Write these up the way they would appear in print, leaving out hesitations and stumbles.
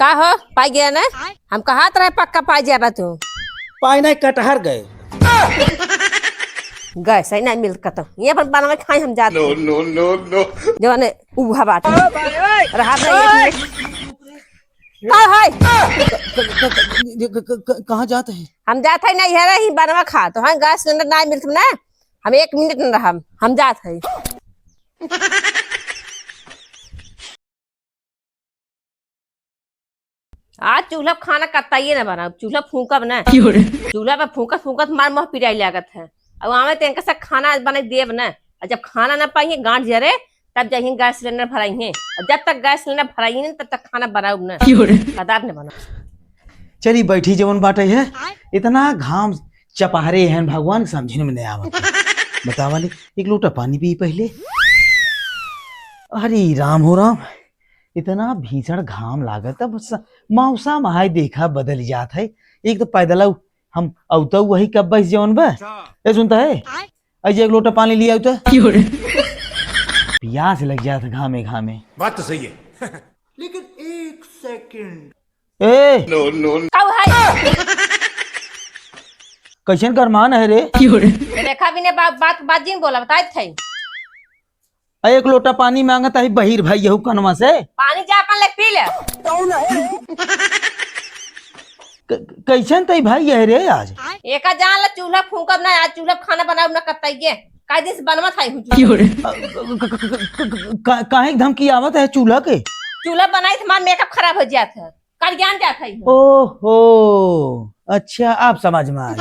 का हो पाई गया ना। हम कहा रहे पक्का पाई जाबा तू पाई नहीं कटहर गए गए सही नहीं मिल तो ये पर बनवा खाई हम जाते नो नो नो नो जो ने उहा बात रहा नहीं एक मिनट का है कहाँ जाते हैं? हम जाते है नहीं है ही बनवा खा तो हम गैस सिलेंडर नहीं मिलत ना हम 1 मिनट न रहा हम जाते है। आज चूल्हा खाना कत्ताइए ना बना चूल्हा फूकब ना चूल्हा पे फूकत मार मुँह पिराई लागत है अब हमें तेन से खाना बने देव ना और जब खाना ना पाइए गांठ जरे तब जाइए गैस सिलेंडर भराइए और जब तक गैस सिलेंडर भराइए ना तब तक खाना बनाऊ ना कदार ने बना। चली बैठी जवन बाटे है इतना घाम चपहरे हैं भगवान समझने में नहीं आवत बतावा ले एक लोटा पानी पी पहले। अरे राम हो राम इतना भीषण घाम लागत अब मौसम हाय देखा बदल जात है एक तो पैदल हम औता वही कब बस जवन बा ये सुनता है अजय एक लोटा पानी लिया तो प्यास लग जाता घामे घामे बात तो सही है लेकिन 1 सेकंड ए नो नो कैसन करमान है रे देखा भी ने बात जिन बोला बताए थे एक लोटा पानी मांगता है बहिर भाई यहू कनवा से पानी जा अपन ले पी ले कैसन तई भाई यह रे आज एका जान ला चूल्हा फूकब ना आज चूल्हा खाना बनाऊ ना कत्ताइए काहे दिन से बनवा थाई काहे धमकी आवत है चूल्हा के चूल्हा बनाई तो हमारा मेकअप खराब हो जाता है कल ज्ञान जाता है। ओहो अच्छा आप समझ में आ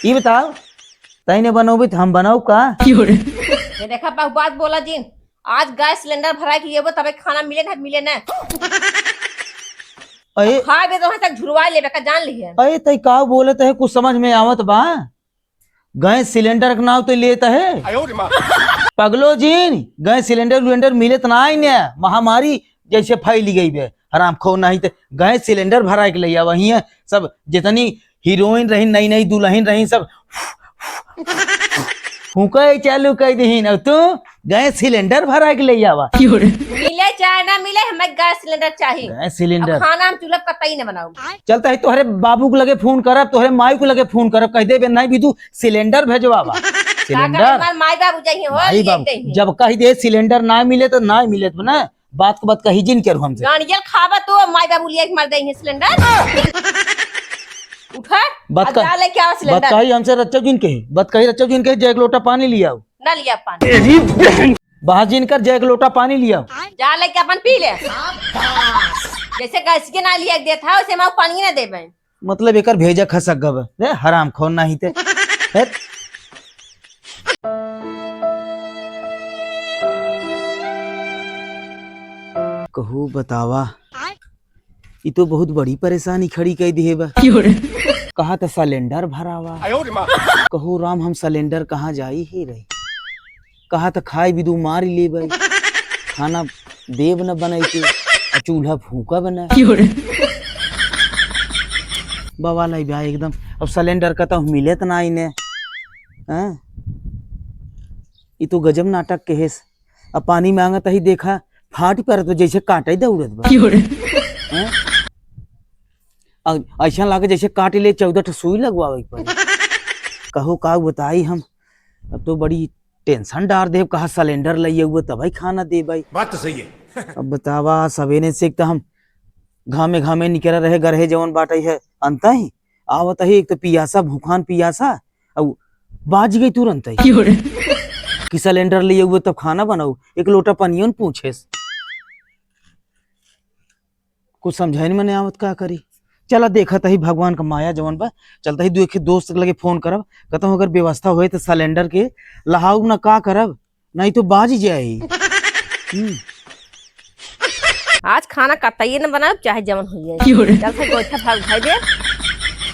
ये बताओ तईने बनोबे तो हम बनाऊ का ये देखा बात बोला जिन आज गैस सिलेंडर भरा के ये तबे खाना मिले ना अरे खा बे तो तक झुरवा लेबे का जान लिया अरे तई का बोलत है कुछ समझ में आवत बा गैस सिलेंडर का नाम तो लेता है पगलो जीन गैस सिलेंडर मिलत ना आई ने महामारी जैसे फैली गई बे हराम खो नहीं तो गैस सिलेंडर भरा के लिया वही है सब जितनी हीरोइन रही नई नई दुल्हन रही सब फूका चालू कर दही अब तू गैस सिलेंडर भरा के ले आवा मिले चाहे ना मिले हमें गैस सिलेंडर चाहिए गैस सिलेंडर खाना हम चूल्हा कतई न बनाऊ चलता है तोहरे बाबू को लगे फोन करब तोहरे माई को लगे फोन करब कह दे नहीं भी तू सिलेंडर भेजवावा सिलेंडर माई बाबू चाहिए हो भाई बाबू जब कह दे सिलेंडर ना मिले तो ना मिले तो ना बात को बात कही जिन करू हमसे गाड़ियल खावा तो माई बाबू लिए मार देंगे सिलेंडर उठा बात क्या सिलेंडर बात कही हमसे रच्चो जिन के बात कही रच्चो जिन के जय एक लोटा पानी लिया ना लिया पानी बाहर जिन कर जय एक लोटा पानी लिया जा लेके अपन पी ले जैसे गैस के ना लिया देता है वैसे मैं पानी ना देबे मतलब एकर भेजा खसक गब रे हराम खोन नहीं ते कहू बतावा ये तो बहुत बड़ी परेशानी खड़ी कर दी है बा कहा था सिलेंडर भरावा कहू राम हम सिलेंडर कहाँ जाई ही रही कहा था खाई भी दू मार ले भाई खाना देव न बनाई के चूल्हा फूका बना बाबा लाई ब्याह एकदम अब सिलेंडर का तो मिले तो ना इन्हें ये तो गजब नाटक के है अब पानी मांगत ही देखा फाट पर तो जैसे काटे दौड़त बा ऐसा लागे जैसे काटे ले 14 सुई लगवावे पड़े कहो का बताई हम अब तो बड़ी टेंशन डार दे कहा सिलेंडर लिए हुए तब ही खाना दे भाई बात तो सही है अब बतावा सवेरे से तो हम घामे घामे निकल रहे गरहे जवन बाटे है अंत ही आवत ही एक तो पियासा भूखान पियासा अब बाज गई तुरंत ही कि सिलेंडर लिए हुए तब खाना बनाऊ एक लोटा पानियों पूछे कुछ समझाइन में नहीं आवत का करी चला देखा ही भगवान का माया जवन बा चलता ही एक दोस्त लगे फोन करब कहता हूँ अगर व्यवस्था होए तो सिलेंडर के लहाऊ ना का करब नहीं तो बाज जाए आज खाना कतई न बनाओ चाहे जवन हो जाए गोईठा भाग धाई दे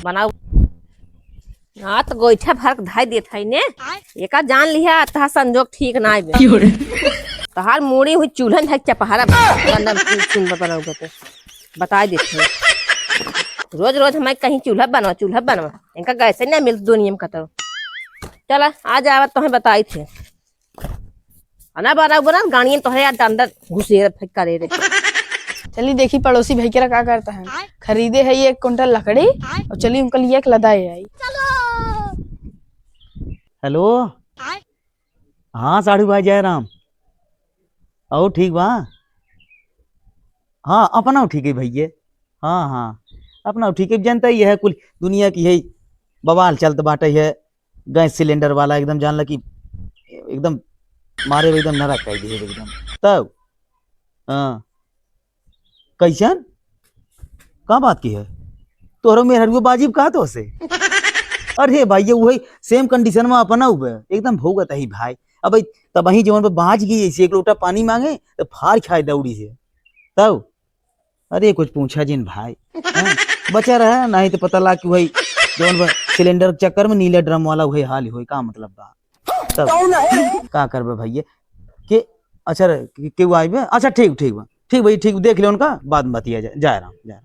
बनाओ हाँ तो गोईठा भाग धाई दे था ने एका जान लिया तहा संजोग ठीक ना आए तहार मूड़ी हुई चूल्हा है चपहारा बनाओगे तो बता देते रोज रोज हमें कहीं चूल्हा बनवा इनका गैस नहीं मिलता दुनिया में कतो चला आज आवत तो बताई थे ना बना गाड़ियां तो अंदर घुसे करे रे चलिए देखी पड़ोसी भाई के क्या करता है। खरीदे है 1 कुंटल लकड़ी और चलिए उनके लिए एक लदाई आई। हेलो, हाँ साड़ू भाई जयराम। ओ ठीक बा। हाँ अपना ठीक है भैया। हाँ हाँ अपना ठीक है, जनता ही है कुल दुनिया की है बवाल चलत बाटे है। गैस सिलेंडर वाला एकदम जानला कि एकदम मारे एकदम नरक कर दिए एकदम। तब हाँ कैसन का बात की है तोहरो मेहरुआ बाजीब कहा तो से। अरे भाई ये वही सेम कंडीशन में अपना हुआ एकदम भोगत है भाई। अब तब वही जवन पे बाज गई ऐसी 1 लोटा पानी मांगे तो फाड़ खाए दौड़ी से। तब अरे कुछ पूछा जिन भाई बचा रहा नहीं तो पता लगा कि वही जवन सिलेंडर के चक्कर में नीले ड्रम वाला वही हाल हो का मतलब बा। तब का करबे भैया के अच्छा के आई बे। अच्छा ठीक ठीक बा ठीक भाई ठीक देख ले उनका बाद में बतिया जा रहा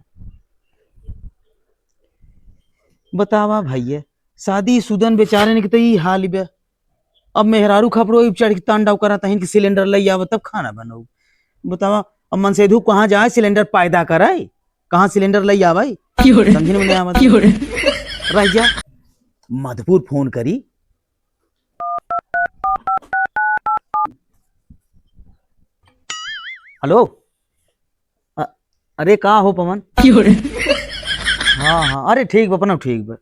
बतावा भैया शादी सुदन बेचारे ने तो ई हाल बे। अब मेहरारू खपरो चढ़ के तांडव करा तहिन कि सिलेंडर ले आव तब खाना बनाऊ। बतावा अब मन सेधु कहाँ जाए सिलेंडर पैदा कराए कहाँ सिलेंडर ले आवे समझने में नहीं आवत। रह जा मधुपुर फोन करी। हेलो अरे कहाँ हो पवन। हाँ हाँ अरे ठीक बा अपना ठीक बा।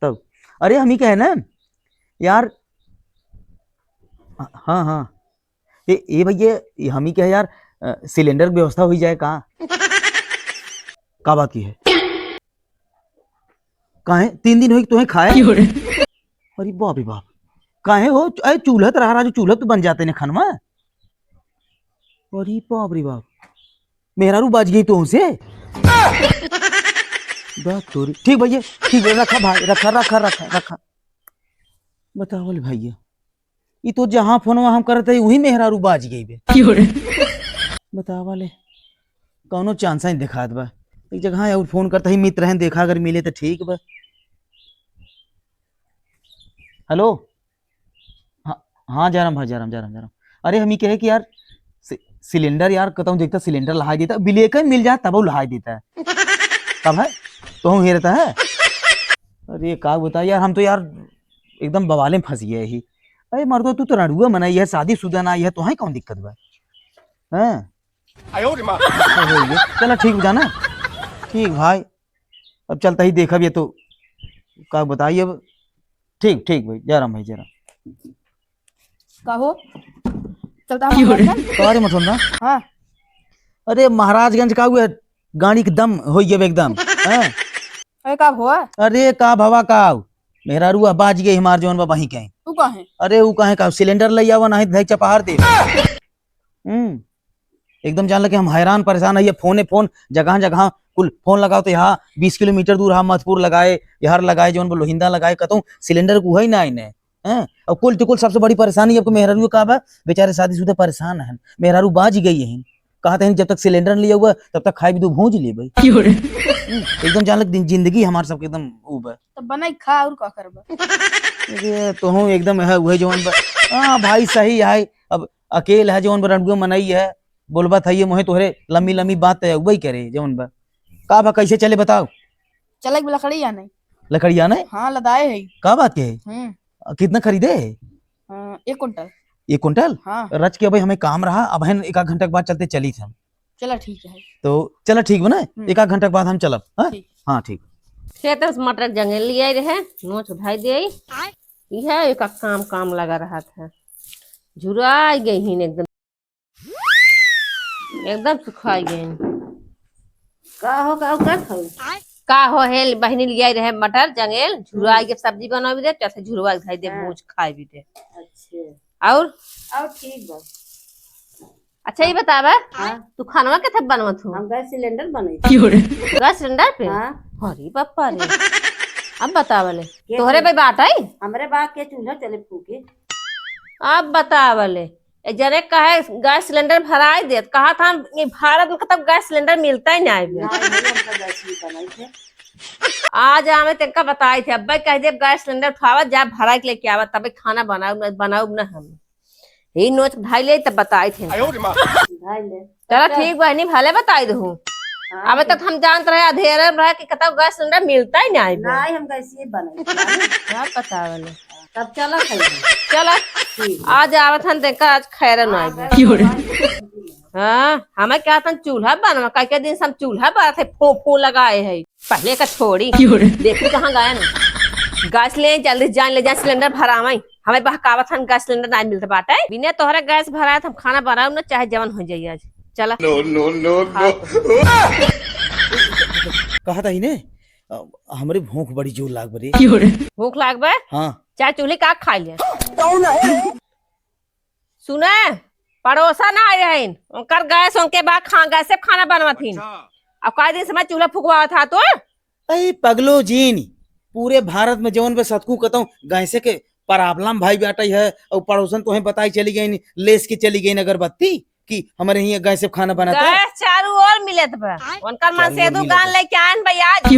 तब अरे हम ही कहे ना यार। हाँ हाँ ये भैया हम ही कहे यार सिलेंडर व्यवस्था हो जाए कहाँ का बात की है कहे 3 दिन हो तुम्हें खाए। अरे बाप रे बाप काहे हो अरे चूल्हा तो रहा जो चूल्हा तो बन जाते ने खनमा। अरे बाप रे बाप मेहरारू बाज गई तो उनसे। ठीक भैया ठीक है रखा भाई रखा रखा रखा रखा। बताओ भैया ये तो जहाँ फोन हम करते वही मेहरारू बाज गई बे। बताओ वाले कौनो चांस नहीं दिखात बा एक जगह और फोन करता ही मित्र हैं देखा अगर मिले तो ठीक बा। हेलो हाँ हाँ जा रहा अरे हम ही कहे कि यार सिलेंडर यार कहता हूँ देखता सिलेंडर लहाई देता बिलेकर मिल जाए तब वो लहाई देता है तब है तो हम हेरता है। अरे का बता यार हम तो यार एकदम बवाले में फंस गए ही। अरे मर्दो तू तो रड़ुआ मनाई है शादी शुदा आई है तो है कौन दिक्कत बा हैं। चला ठीक जाना ठीक भाई अब चलता ही देखा ये तो का बताइए अब। ठीक ठीक भाई जा रहा भाई जा रहा कहो चलता हूं मत सुनना। हाँ अरे महाराजगंज का हुआ गाड़ी के दम हो एकदम हैं। अरे का हुआ अरे का भवा का मेरा रुआ बाज गई हमार जौन बाबा ही कहीं। तू कहाँ है अरे वो कहे का सिलेंडर ले आवा नहीं धई चपहार दे। एकदम जान लगे हम हैरान परेशान है फोन जगह जगह कुल फोन लगाओ तो यहाँ 20 किलोमीटर दूर हम मधुपुर लगाए यहाँ लगाए जो लोहिंदा लगाए कहता सिलेंडर को है ना इन्हें और कुल तो कुल सबसे बड़ी परेशानी आपको मेहरारू का बा बेचारे शादीशुदा परेशान है मेहरारू बाज गई है कहा था जब तक सिलेंडर लिया हुआ तब तक खाए भी तो भूज ले भाई। एकदम जान लग जिंदगी हमारे सबके एकदम ऊब है तो बनाई खा और का करबा। तो हूँ एकदम है वही जौन हाँ भाई सही है अब अकेले है जौन रणगुआ मनाई है बोलबा था ये मोहे तोहरे लंबी लंबी बात है वही करे जौन बा का बा कैसे चले बताओ। चले लकड़ी या नहीं लकड़िया नहीं हाँ लदाए है का बात के है कितना खरीदे 1 कुंटल 1 कुंटल। हाँ रच के भाई हमें काम रहा अब हम 1 घंटे के बाद चलते चली थे हम। चला ठीक है तो चलो ठीक बना 1 घंटे के बाद हम चलब। हाँ ठीक खेत में मटर जंगल लिए रहे नोच उठाई दे यह एक काम लगा रहा था झुरा गई ही एकदम सुखाई गई का हो है बहनी लिया रहे मटर जंगल झुरा के सब्जी बना भी दे कैसे झुरवा खाई दे भूज खाए भी दे। अच्छा और ठीक बा। अच्छा ये बतावा तू खाना कैसे बनवत हो। हम गैस सिलेंडर बने गैस सिलेंडर पे अरे बापा रे अब बतावले तोहरे पे बात आई हमरे बात के चूल्हा चले फूके। अब बतावले जरे कहे गैस सिलेंडर भराई दे कहा था ये भारत में तब गैस सिलेंडर मिलता ही नहीं आज हमें तेका बताई थे अब कह दे गैस सिलेंडर उठावा जा भरा के लेके आवा तब खाना बनाऊ न हम ही नोच धाई ले तब बताए थे ढाई ले। चलो ठीक बहनी भले बताई दू अब तक हम जानते रहे अधेरे रहे कि कतौ गैस सिलेंडर मिलता ही नहीं बे। नहीं हम कैसे बनाए क्या पता वाले तब चलो खाइए। चलो आज आवत हन देखा आज खैर नहीं बे। हाँ हमें क्या था चूल्हा बनवा कई दिन से हम चूल्हा बना थे फो लगाए है पहले का छोड़ी देखी कहाँ गया ना गैस ले जल्दी जान ले जा सिलेंडर भरावाई हमें बहकावत हन गैस सिलेंडर नहीं मिलता बाटे बिना तोहरा गैस भराए हम खाना बनाऊ ना चाहे जवन हो जाइए आज चला कहा था ही ने हमारे भूख बड़ी जोर लाग बरे। भूख लाग बे हाँ चाहे चूल्हे का खा लिया सुने पड़ोसा ना आए हैं उनकर गैस उनके बाद गैस से खाना बनवाथीन अब कई दिन से मैं चूल्हा फुकवा था तो अरे पगलो जीन पूरे भारत में जवन पे सतकू कहता हूँ गैसे के प्रॉब्लम भाई बेटा है और पड़ोसन तो बताई चली गई लेस के चली गई अगरबत्ती कि हमारे यहाँ गैस से खाना बनाता है। गैस चारू और मिलत बा उनकर मन से दू गान लेके आन भाई आज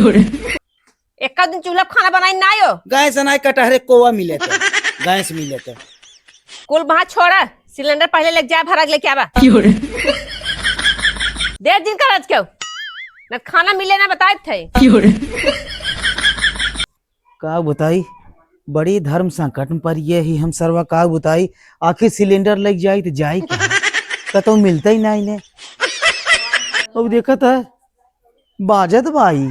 एक दिन चूल्हा खाना बनाई ना हो गैस अनाय कटहरे कोवा मिले थे गैस मिले थे कुल वहां छोड़ा सिलेंडर पहले लेके जा भरा लेके आवा 1.5 दिन का रज क्यों न खाना मिले ना बताए थे का बताई बड़ी धर्म संकट में पर ये ही हम सर्वा का बताई आखिर सिलेंडर लग जाये तो जाये क्या तो मिलता ही नहीं ने अब देखा था बाजत भाई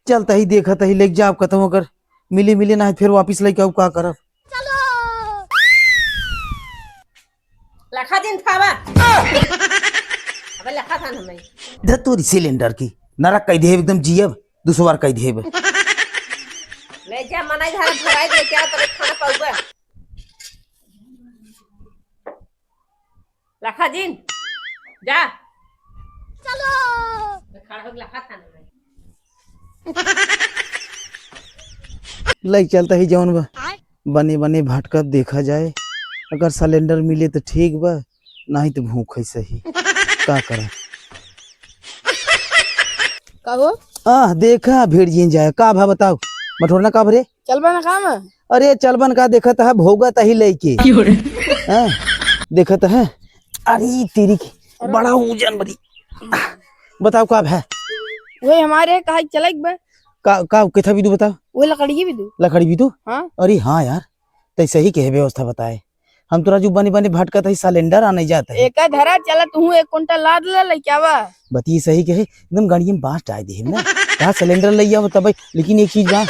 चलता ही देखा था ही लेके जाओ खत्म होकर मिली मिली ना फिर वापिस लेके आओ का करब लखा दिन था बा अबे लखा था हमें धतूरी सिलेंडर की नरक कह दे एकदम जियब दूसरा बार कह दे ले जा मनाई धारा भराई दे क्या तब खाना पाऊबा लखा दिन जा चलो खड़ा हो लखा था लग चलता ही जौन बा बने बने भटका देखा जाए अगर सिलेंडर मिले तो ठीक बा नहीं तो भूख है सही का करा का हो देखा भेड़ जी जाए का भा बताओ मठोरना का भरे चल बना काम है अरे चलबन का देखत है भोगत ही लेके देखत है अरे तेरी की बड़ा वजन बड़ी बताओ का है वही हमारे कहा चलेक बे का किथा भी दू बताओ वही लकड़ी भी दू लकड़ी भी दू हाँ अरे हाँ यार तैसे ही कहे व्यवस्था बताए हम तो राजू बने बने भटकत है सिलेंडर आने जाता है एक धरा चला तू 1 कुंटल लाद ले क्या बा बती सही कहे एकदम गाड़ी में बांस डाल दे ना कहा सिलेंडर ले आओ तब लेकिन एक चीज बा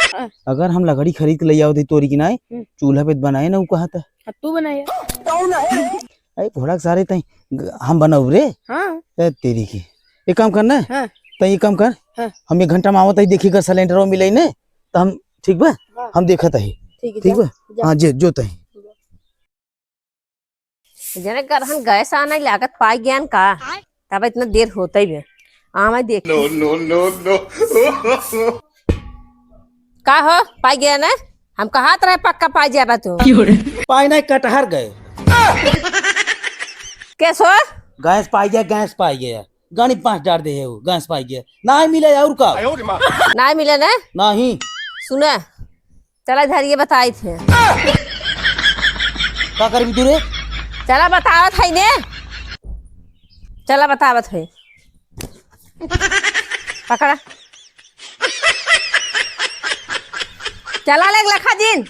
अगर हम लकड़ी खरीद के ले आओ तोरी की नाई चूल्हा पे बनाए ना वो कहा था तू बनाया अरे घोड़ा सारे तई हम बनाऊ रे हाँ तेरी की एक काम करना है हाँ तई एक काम कर हाँ। हम 1 घंटा में आवत ही देखी कर सिलेंडर मिले ने तो हम ठीक बा हाँ। हम देखत है ठीक बा हाँ जो तई जने करहन गैस आने लागत पाई ज्ञान का तब इतना देर होता ही मैं देख का हो पाई गया ना हम कहा रहे पक्का पाई जाबा तू पाई नहीं कटहर गए कैसो गैस पाई गया गाड़ी 5 डाल दे है वो गैस पाई गया नहीं मिले और का नहीं मिले ना नहीं सुना चला इधर ये बताई थे का कर भी तू रे चला बतावत है ने चला बतावत है पकड़ा चला ले लखा दिन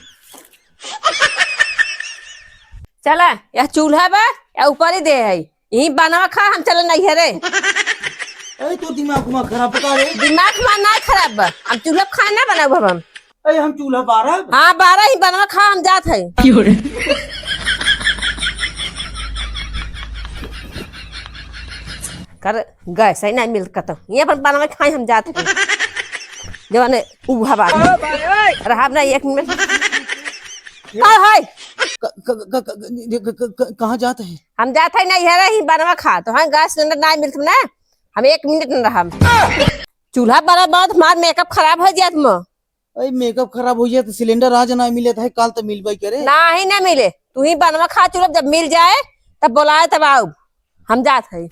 चला यह चूल्हा बा या ऊपर ही दे है यही बनवा खा हम चले नहीं है रे अरे तो दिमाग खराब पका रे दिमाग में ना खराब बा हम चूल्हा खाना बनाऊ हम अरे हम चूल्हा 12 हाँ 12 ही बनवा खा हम जात है कर गैस ही नहीं मिल कतो ये पर बनवा खाई हम जात है जवाने उभा बा रहा ना 1 मिनट का है कहाँ जाते हैं हम जाते हैं नहीं है रे ही बनवा खा तो हम गैस सिलेंडर नहीं मिलत ना हम 1 मिनट न रहा चूल्हा बड़ा बाद हमार मेकअप खराब हो जात म अरे मेकअप खराब हो जाए तो सिलेंडर आज ना मिले था कल तो मिल भाई करे नहीं ना मिले तू ही बनवा खा चूल्हा जब मिल जाए तब बुलाए तब आओ हम जाते हैं